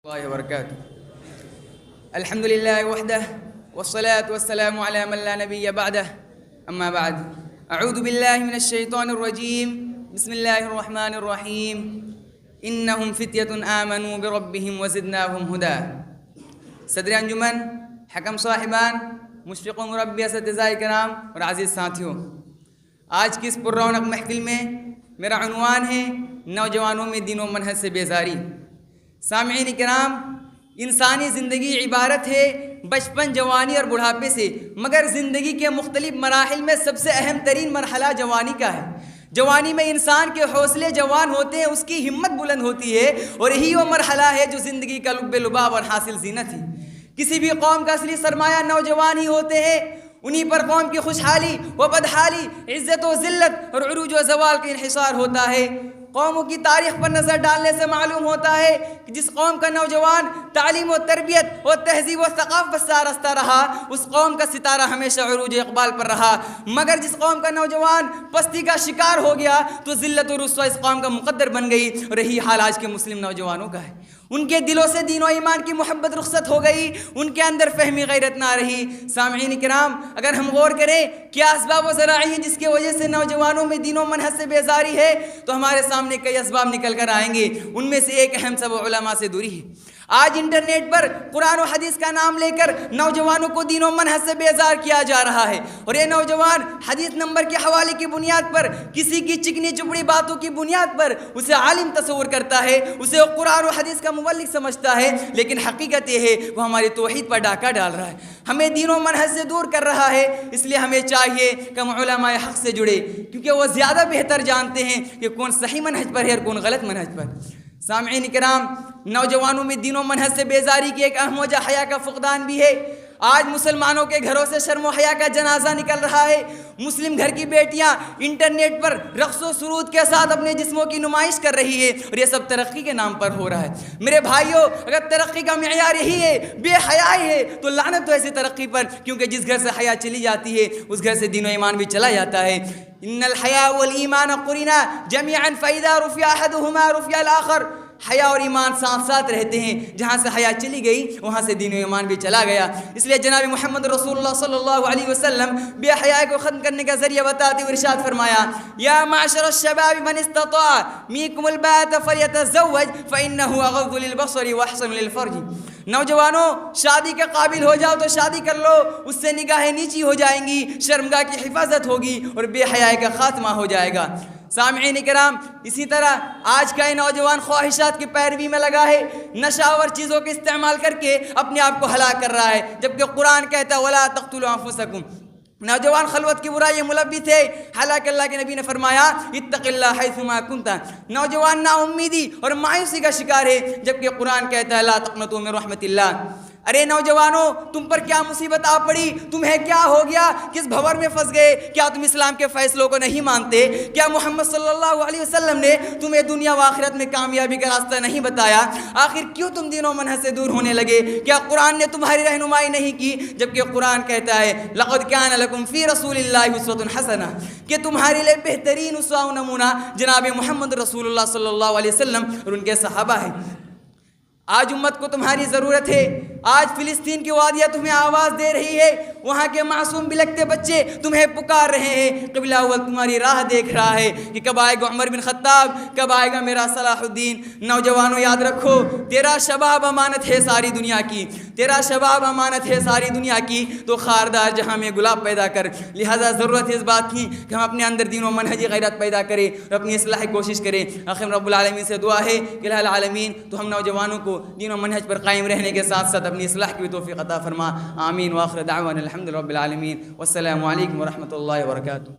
الله وبركاته. الحمد لله وحده والصلاة والسلام على من لا نبي بعده. أما بعد، أعوذ بالله من الشيطان الرجيم. بسم الله الرحمن الرحيم. إنهم فتية آمنوا بربهم وزدناهم هدى. صدر انجمن، حکم صاحبان، مشفق مربی اساتذہ کرام اور عزیز ساتھیوں، آج کی اس پر رونق محفل میں میرا عنوان ہے نوجوانوں میں دین و منہج سے بیزاری. سامعین کرام، انسانی زندگی عبارت ہے بچپن، جوانی اور بڑھاپے سے، مگر زندگی کے مختلف مراحل میں سب سے اہم ترین مرحلہ جوانی کا ہے. جوانی میں انسان کے حوصلے جوان ہوتے ہیں، اس کی ہمت بلند ہوتی ہے، اور یہی وہ مرحلہ ہے جو زندگی کا لب لباب اور حاصل زینت ہے. کسی بھی قوم کا اصلی سرمایہ نوجوان ہی ہوتے ہیں. انہی پر قوم کی خوشحالی و بدحالی، عزت و ذلت اور عروج و زوال کا انحصار ہوتا ہے. قوموں کی تاریخ پر نظر ڈالنے سے معلوم ہوتا ہے کہ جس قوم کا نوجوان تعلیم و تربیت و تہذیب و ثقافت سے آراستہ رہا، اس قوم کا ستارہ ہمیشہ عروج اقبال پر رہا. مگر جس قوم کا نوجوان پستی کا شکار ہو گیا تو ذلت و رسوا اس قوم کا مقدر بن گئی، اور یہی حال آج کے مسلم نوجوانوں کا ہے. ان کے دلوں سے دین و ایمان کی محبت رخصت ہو گئی، ان کے اندر فہمی غیرت نہ رہی. سامعین کرام، اگر ہم غور کریں کیا اسباب و ذرائع ہیں جس کی وجہ سے نوجوانوں میں دین و منہج سے بیزاری ہے، تو ہمارے سامنے کئی اسباب نکل کر آئیں گے. ان میں سے ایک اہم سبب علماء سے دوری ہے. آج انٹرنیٹ پر قرآن و حدیث کا نام لے کر نوجوانوں کو دین و منہج سے بیزار کیا جا رہا ہے، اور یہ نوجوان حدیث نمبر کے حوالے کی بنیاد پر، کسی کی چکنی چپڑی باتوں کی بنیاد پر اسے عالم تصور کرتا ہے، اسے قرآن و حدیث کا مبلغ سمجھتا ہے، لیکن حقیقت یہ ہے وہ ہماری توحید پر ڈاکہ ڈال رہا ہے، ہمیں دین و منہج سے دور کر رہا ہے. اس لیے ہمیں چاہیے کہ ہم علماء حق سے جڑے، کیونکہ وہ زیادہ بہتر جانتے ہیں کہ کون صحیح منہج پر ہے اور کون غلط منہج پر. سامعین کرام، نوجوانوں میں دین و منہج سے بیزاری کی ایک اہم وجہ حیا کا فقدان بھی ہے. آج مسلمانوں کے گھروں سے شرم و حیا کا جنازہ نکل رہا ہے. مسلم گھر کی بیٹیاں انٹرنیٹ پر رقص و سرود کے ساتھ اپنے جسموں کی نمائش کر رہی ہے، اور یہ سب ترقی کے نام پر ہو رہا ہے. میرے بھائیوں، اگر ترقی کا معیار یہی ہے، بے حیائی ہے، تو لعنت تو ایسی ترقی پر، کیونکہ جس گھر سے حیا چلی جاتی ہے اس گھر سے دین و ایمان بھی چلا جاتا ہے. ان الحیاء والایمان قرنا جميعا فاذا رفع احدهما رفع الاخر. حیا اور ایمان ساتھ ساتھ رہتے ہیں، جہاں سے حیا چلی گئی وہاں سے دین و ایمان بھی چلا گیا. اس لیے جناب محمد رسول اللہ صلی اللہ علیہ وسلم بے حیائی کو ختم کرنے کا ذریعہ بتاتے ہوئے ارشاد فرمایا، یا معشر الشباب من استطاع منکم الباءۃ فلیتزوج فانه اغض للبصر واحسن للفرج. نوجوانوں، شادی کے قابل ہو جاؤ تو شادی کر لو، اس سے نگاہیں نیچی ہو جائیں گی، شرمگاہ کی حفاظت ہوگی اور بے حیائی کا خاتمہ ہو جائے گا. سامعین کرام، اسی طرح آج کا یہ نوجوان خواہشات کی پیروی میں لگا ہے، نشاور چیزوں کے استعمال کر کے اپنے آپ کو ہلاک کر رہا ہے، جبکہ قرآن کہتا ہے وَلَا تَقْتُلُوا أَنفُسَكُمْ. نوجوان خلوت کی برائی ملوث تھے، حالانکہ اللہ کے نبی نے فرمایا اتق اللہ حیثما کنت. نوجوان نا امیدی اور مایوسی کا شکار ہے، جبکہ قرآن کہتا ہے لا تقنطوا من رحمت اللہ. ارے نوجوانوں، تم پر کیا مصیبت آ پڑی؟ تمہیں کیا ہو گیا؟ کس بھور میں پھنس گئے؟ کیا تم اسلام کے فیصلوں کو نہیں مانتے؟ کیا محمد صلی اللہ علیہ وسلم نے تمہیں دنیا و آخرت میں کامیابی کا راستہ نہیں بتایا؟ آخر کیوں تم دین و منہج سے دور ہونے لگے؟ کیا قرآن نے تمہاری رہنمائی نہیں کی؟ جبکہ قرآن کہتا ہے لقد کان لکم فی رسول اللہ اسوۃ حسنہ، کہ تمہارے لیے بہترین اسوہ و نمونہ جناب محمد رسول اللہ صلی اللہ علیہ وسلم اور ان کے صحابہ ہیں. آج امت کو تمہاری ضرورت ہے. آج فلسطین کی وادیاں تمہیں آواز دے رہی ہے، وہاں کے معصوم بلکتے بچے تمہیں پکار رہے ہیں. قبلہ اول تمہاری راہ دیکھ رہا ہے کہ کب آئے گا عمر بن خطاب، کب آئے گا میرا صلاح الدین. نوجوانوں، یاد رکھو، تیرا شباب امانت ہے ساری دنیا کی، تیرا شباب امانت ہے ساری دنیا کی. تو خاردار جہاں میں گلاب پیدا کر. لہذا ضرورت ہے اس بات کی کہ ہم اپنے اندر دین و منہجی غیرت پیدا کریں اور اپنی اصلاح کی کوشش کریں. آخر رب العالمین سے دعا ہے کہ الہ العالمین تو ہم نوجوانوں کو دین و منہج پر قائم رہنے کے ساتھ ساتھ اپنی اصلاح کی بھی توفیق عطا فرما. آمین. وآخر دعوانا الحمد للہ رب العالمین. والسلام علیکم ورحمۃ اللہ وبرکاتہ.